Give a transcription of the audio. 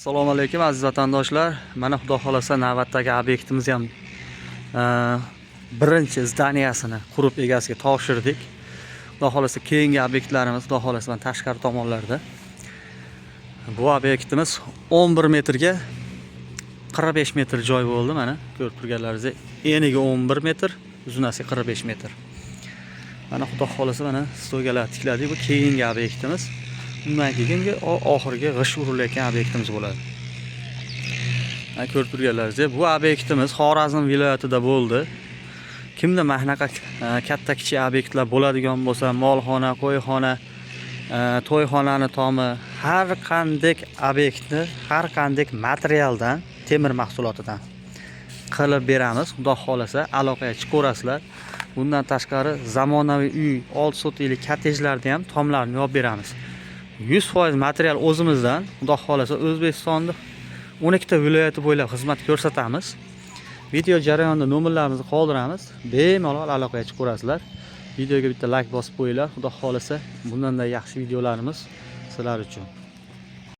Assalomu alaykum aziz vatandoshlar. Mana xudo xolasa navbatdagi obyektimiz ham birinchi zdaniyasini qurib egasiga topshirdik. Xudo xolasa keyingi obyektlarimiz xudo xolasa mana tashqari tomonlarda. Bu obyektimiz 11 metrga 45 metr joy bo'ldi. Mana ko'rib turganlaringizdek, eniga 11 metr, uzunasi 45 metr. Mana xudo xolasa mana stogalar tikladik. Bu keyingi obyektimiz. Undan keyingi oxirgi g'ish urilayotgan obyektimiz bo'ladi. Ko'rib turganlaringizdek, bu obyektimiz Xorazm viloyatida bo'ldi. Kimda mahnaqa katta kichik obyektlar bo'ladigan bo'lsa, molxona, qo'yxona, to'yxonani tomi, har qanday obyektni, har qanday materialdan, temir mahsulotidan qilib beramiz. Xudo xolasa aloqaga chiqaverasizlar. Bundan tashqari zamonaviy uy, 6 sotiklik kottejlarda ham tomlarni yopib beramiz. 100% material o'zimizdan. Xudo xolasa O'zbekistonda 12 ta viloyati bo'ylab xizmat ko'rsatamiz. Video jarayonida nomerlarimizni qoldiramiz. Bemalol aloqaga chiqaverasizlar. Videoga bitta like bosib qo'yinglar. Xudo xolasa bundan da yaxshi videolarimiz sizlar uchun.